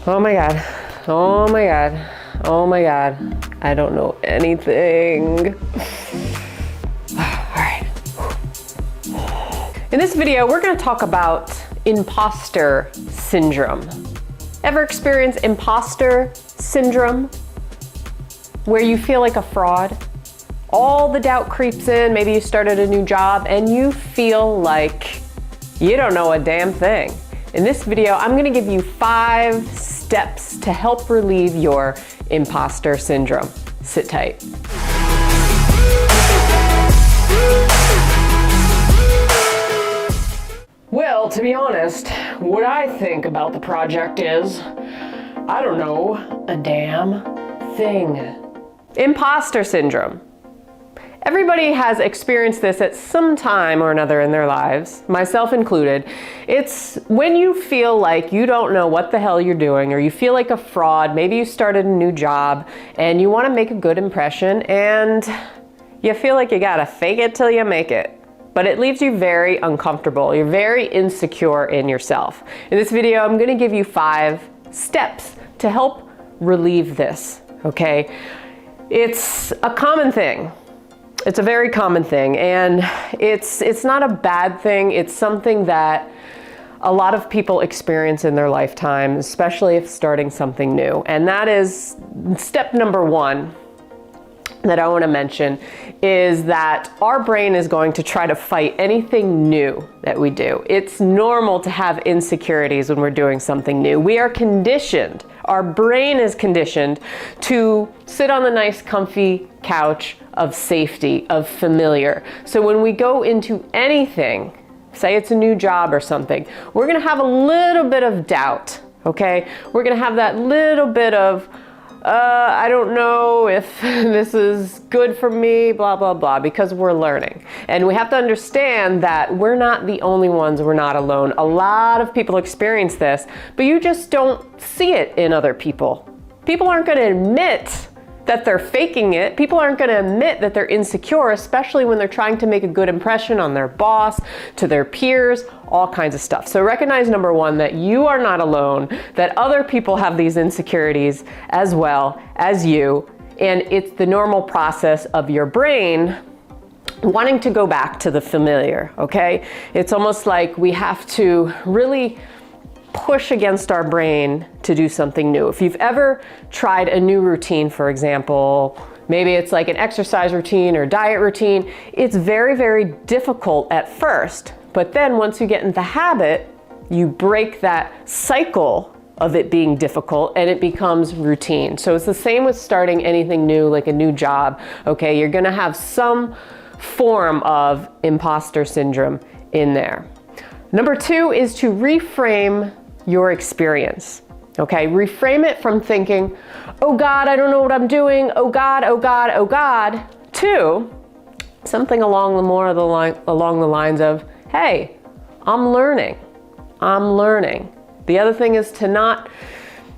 Oh my God. Oh my God. Oh my God. I don't know anything. All right. In this video, we're going to talk about imposter syndrome. Ever experience imposter syndrome? Where you feel like a fraud? All the doubt creeps in. Maybe you started a new job and you feel like you don't know a damn thing. In this video, I'm going to give you 5 steps to help relieve your imposter syndrome. Sit tight. Well, to be honest, what I think about the project is, I don't know a damn thing. Imposter syndrome. Everybody has experienced this at some time or another in their lives, myself included. It's when you feel like you don't know what the hell you're doing, or you feel like a fraud. Maybe you started a new job and you want to make a good impression and you feel like you gotta fake it till you make it. But it leaves you very uncomfortable. You're very insecure in yourself. In this video, I'm gonna give you 5 steps to help relieve this, okay? It's a common thing. It's a very common thing, and it's not a bad thing. It's something that a lot of people experience in their lifetime, especially if starting something new. And that is step number 1 that I want to mention, is that our brain is going to try to fight anything new that we do. It's normal to have insecurities when we're doing something new. We are conditioned, our brain is conditioned to sit on the nice comfy couch of safety, of familiar. So when we go into anything, say it's a new job or something, we're gonna have a little bit of doubt, okay? We're gonna have that little bit of, I don't know if this is good for me, blah, blah, blah, because we're learning. And we have to understand that we're not the only ones, we're not alone. A lot of people experience this, but you just don't see it in other people. People aren't gonna admit that they're faking it. People aren't gonna admit that they're insecure, especially when they're trying to make a good impression on their boss, to their peers, all kinds of stuff. So recognize, number 1, that you are not alone, that other people have these insecurities as well as you, and it's the normal process of your brain wanting to go back to the familiar, okay? It's almost like we have to really push against our brain to do something new. If you've ever tried a new routine, for example, maybe it's like an exercise routine or diet routine, it's very, very difficult at first. But then once you get into the habit, you break that cycle of it being difficult and it becomes routine. So it's the same with starting anything new, like a new job, okay? You're gonna have some form of imposter syndrome in there. Number 2 is to reframe your experience, okay? Reframe it from thinking, oh God, I don't know what I'm doing, oh God, oh God, oh God, to something along the lines of, hey, I'm learning. The other thing is to not,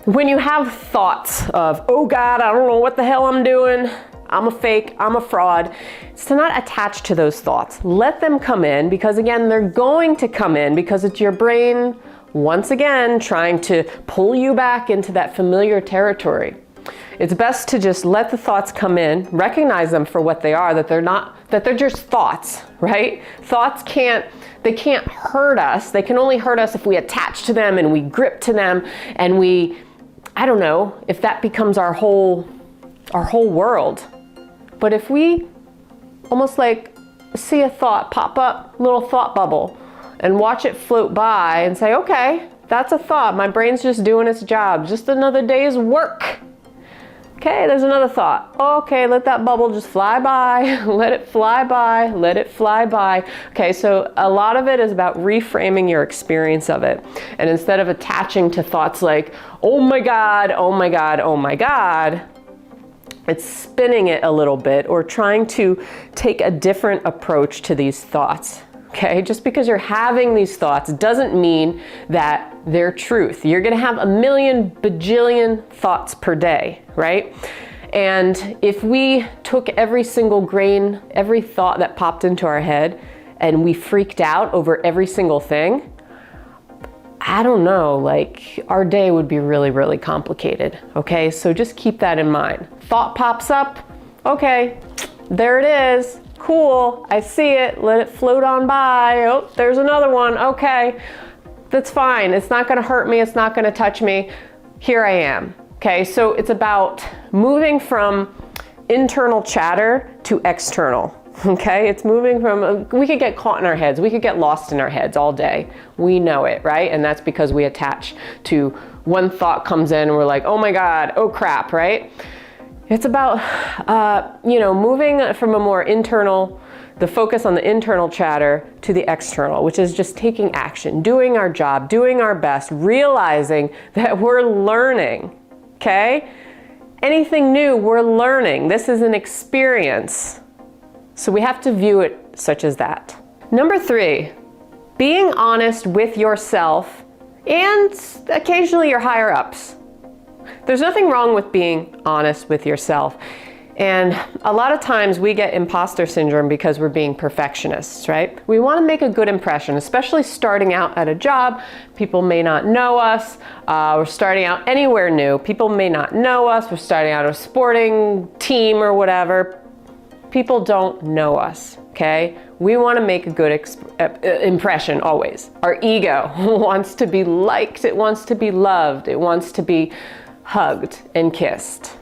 when you have thoughts of, oh God, I don't know what the hell I'm doing, I'm a fake, I'm a fraud, it's to not attach to those thoughts. Let them come in, because again, they're going to come in because it's your brain, once again, trying to pull you back into that familiar territory. It's best to just let the thoughts come in, recognize them for what they are, that they're just thoughts, right? Thoughts can't hurt us. They can only hurt us if we attach to them and we grip to them and we, I don't know, if that becomes our whole world. But if we almost like see a thought pop up, little thought bubble, and watch it float by and say, okay, that's a thought. My brain's just doing its job. Just another day's work. Okay, there's another thought. Okay, let that bubble just fly by. Let it fly by. Let it fly by. Okay, so a lot of it is about reframing your experience of it. And instead of attaching to thoughts like, oh my God, oh my God, oh my God, it's spinning it a little bit or trying to take a different approach to these thoughts. Okay, just because you're having these thoughts doesn't mean that they're truth. You're gonna have a million bajillion thoughts per day, right? And if we took every single grain, every thought that popped into our head, and we freaked out over every single thing, I don't know, like our day would be really, really complicated, okay? So just keep that in mind. Thought pops up, okay, there it is, cool, I see it, let it float on by. Oh, there's another one, okay, that's fine. It's not gonna hurt me, it's not gonna touch me. Here I am, okay? So it's about moving from internal chatter to external. Okay, it's moving from, we could get caught in our heads, we could get lost in our heads all day. We know it, right? And that's because we attach to one thought comes in and we're like, oh my God, oh crap, right? It's about, moving from a more internal, the focus on the internal chatter to the external, which is just taking action, doing our job, doing our best, realizing that we're learning, okay? Anything new, we're learning. This is an experience. So we have to view it such as that. Number 3, being honest with yourself and occasionally your higher ups. There's nothing wrong with being honest with yourself. And a lot of times we get imposter syndrome because we're being perfectionists, right? We want to make a good impression, especially starting out at a job. People may not know us. We're starting out anywhere new. People may not know us. We're starting out a sporting team or whatever. People don't know us, okay? We want to make a good impression always. Our ego wants to be liked, it wants to be loved, it wants to be hugged and kissed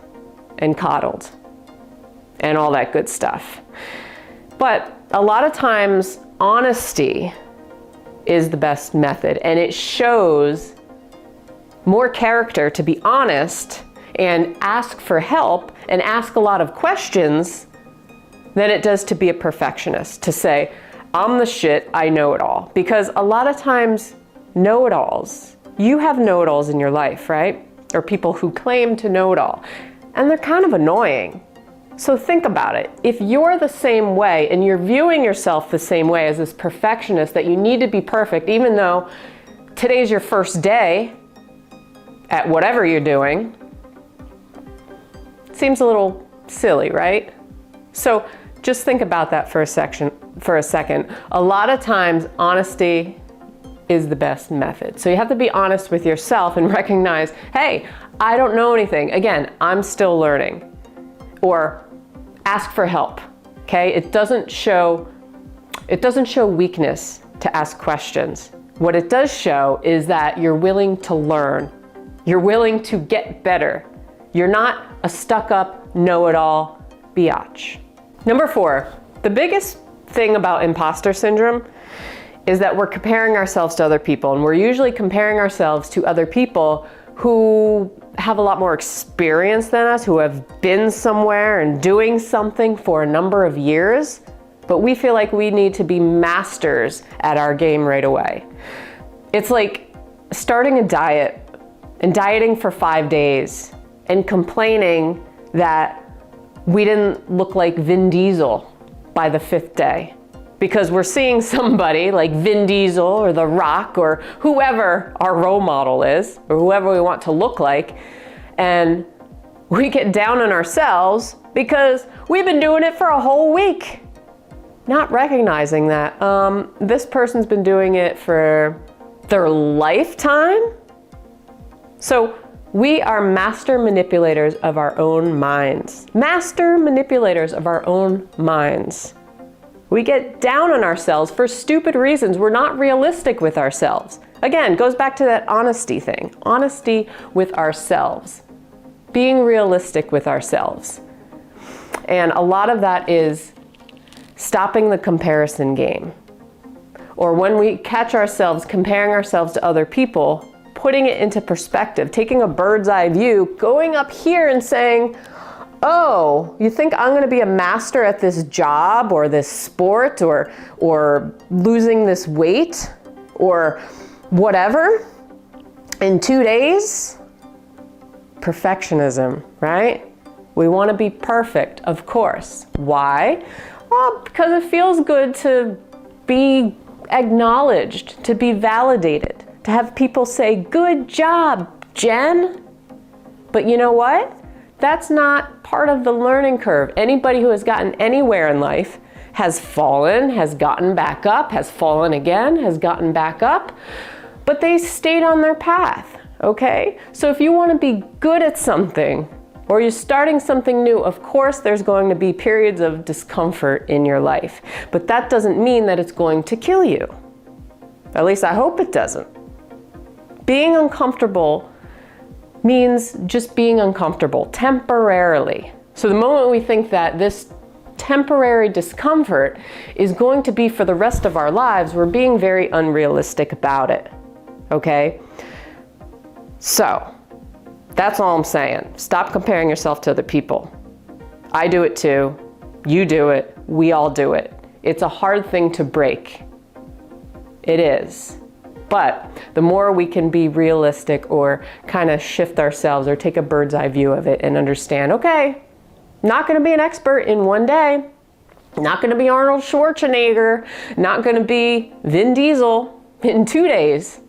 and coddled and all that good stuff. But a lot of times, honesty is the best method, and it shows more character to be honest and ask for help and ask a lot of questions than it does to be a perfectionist, to say, I'm the shit, I know it all. Because a lot of times, know-it-alls, you have know-it-alls in your life, right? Or people who claim to know it all. And they're kind of annoying. So think about it. If you're the same way and you're viewing yourself the same way as this perfectionist, that you need to be perfect, even though today's your first day at whatever you're doing, it seems a little silly, right? So just think about that for a second. A lot of times, honesty is the best method. So you have to be honest with yourself and recognize, hey, I don't know anything. Again, I'm still learning. Or ask for help, okay? It doesn't show weakness to ask questions. What it does show is that you're willing to learn. You're willing to get better. You're not a stuck-up, know-it-all biatch. Number 4, the biggest thing about imposter syndrome is that we're comparing ourselves to other people, and we're usually comparing ourselves to other people who have a lot more experience than us, who have been somewhere and doing something for a number of years, but we feel like we need to be masters at our game right away. It's like starting a diet and dieting for 5 days and complaining that we didn't look like Vin Diesel by the 5th day because we're seeing somebody like Vin Diesel or The Rock or whoever our role model is or whoever we want to look like, and we get down on ourselves because we've been doing it for a whole week, not recognizing that this person's been doing it for their lifetime. So we are master manipulators of our own minds. Master manipulators of our own minds. We get down on ourselves for stupid reasons. We're not realistic with ourselves. Again, goes back to that honesty thing. Honesty with ourselves. Being realistic with ourselves. And a lot of that is stopping the comparison game. Or when we catch ourselves comparing ourselves to other people, putting it into perspective, taking a bird's eye view, going up here and saying, oh, you think I'm gonna be a master at this job or this sport or losing this weight or whatever in 2 days? Perfectionism, right? We wanna be perfect, of course. Why? Well, because it feels good to be acknowledged, to be validated, to have people say, good job, Jen. But you know what? That's not part of the learning curve. Anybody who has gotten anywhere in life has fallen, has gotten back up, has fallen again, has gotten back up. but they stayed on their path, okay? So if you want to be good at something, or you're starting something new, of course there's going to be periods of discomfort in your life, but that doesn't mean that it's going to kill you. At least I hope it doesn't. Being uncomfortable means just being uncomfortable temporarily. So the moment we think that this temporary discomfort is going to be for the rest of our lives, we're being very unrealistic about it, okay? So, that's all I'm saying. Stop comparing yourself to other people. I do it too. You do it. We all do it. It's a hard thing to break. It is. But the more we can be realistic or kind of shift ourselves or take a bird's eye view of it and understand, okay, not going to be an expert in one day. Not going to be Arnold Schwarzenegger. Not going to be Vin Diesel in 2 days.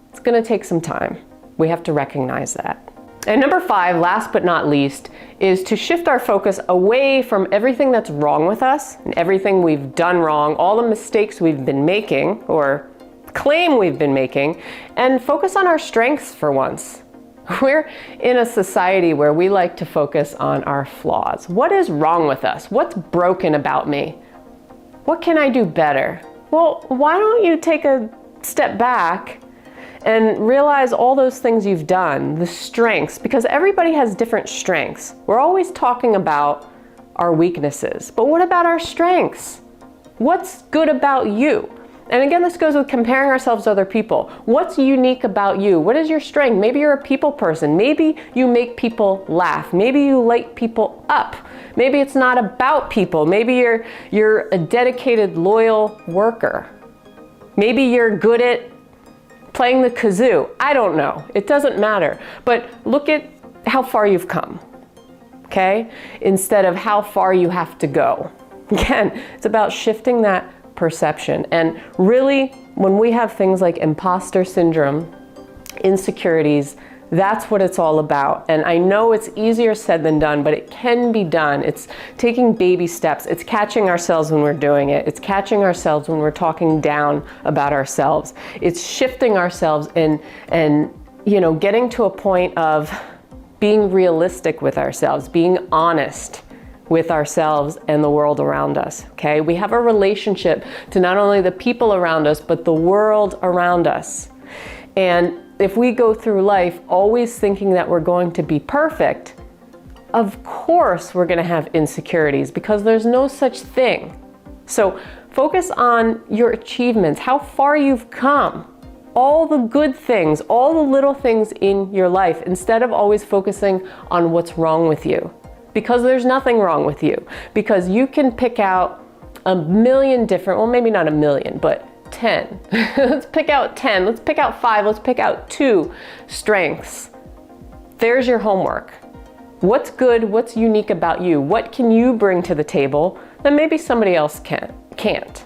It's going to take some time. We have to recognize that. And number 5, last but not least, is to shift our focus away from everything that's wrong with us and everything we've done wrong, all the mistakes we've been making or claim we've been making, and focus on our strengths for once. We're in a society where we like to focus on our flaws. What is wrong with us? What's broken about me? What can I do better? Well, why don't you take a step back and realize all those things you've done, the strengths, because everybody has different strengths. We're always talking about our weaknesses, but what about our strengths? What's good about you? And again, this goes with comparing ourselves to other people. What's unique about you? What is your strength? Maybe you're a people person. Maybe you make people laugh. Maybe you light people up. Maybe it's not about people. Maybe you're a dedicated, loyal worker. Maybe you're good at playing the kazoo. I don't know. It doesn't matter. But look at how far you've come, okay? Instead of how far you have to go. Again, it's about shifting that perception. And really, when we have things like imposter syndrome, insecurities, that's what it's all about. And I know it's easier said than done, but it can be done. It's taking baby steps. It's catching ourselves when we're doing it. It's catching ourselves when we're talking down about ourselves. It's shifting ourselves and getting to a point of being realistic with ourselves, being honest with ourselves and the world around us, okay? We have a relationship to not only the people around us, but the world around us. And if we go through life always thinking that we're going to be perfect, of course we're going to have insecurities because there's no such thing. So focus on your achievements, how far you've come, all the good things, all the little things in your life, instead of always focusing on what's wrong with you. Because there's nothing wrong with you. Because you can pick out a million different, well, maybe not a million, but 10. Let's pick out 10. Let's pick out 5. Let's pick out 2 strengths. There's your homework. What's good? What's unique about you? What can you bring to the table that maybe somebody else can't?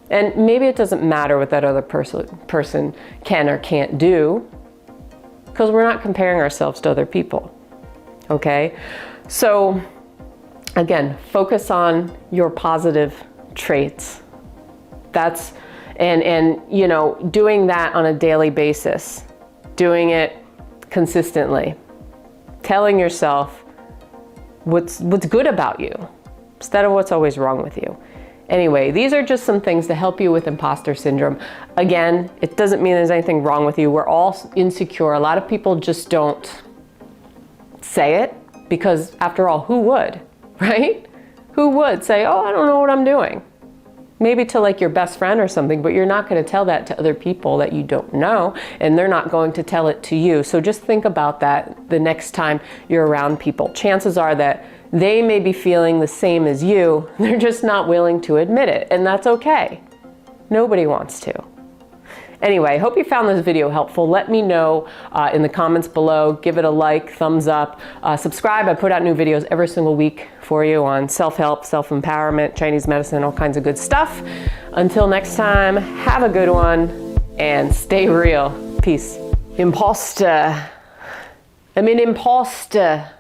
And maybe it doesn't matter what that other person can or can't do, because we're not comparing ourselves to other people. Okay? So again, focus on your positive traits. That's, and doing that on a daily basis, doing it consistently, telling yourself what's good about you instead of what's always wrong with you. Anyway, these are just some things to help you with imposter syndrome. Again, it doesn't mean there's anything wrong with you. We're all insecure. A lot of people just don't say it because, after all, who would, right? Who would say, oh, I don't know what I'm doing? Maybe to like your best friend or something, but you're not going to tell that to other people that you don't know, and they're not going to tell it to you. So just think about that the next time you're around people. Chances are that they may be feeling the same as you. They're just not willing to admit it, and that's okay. Nobody wants to. Anyway, hope you found this video helpful. Let me know in the comments below. Give it a like, thumbs up, subscribe. I put out new videos every single week for you on self-help, self-empowerment, Chinese medicine, all kinds of good stuff. Until next time, have a good one and stay real. Peace. Imposter. I'm an imposter.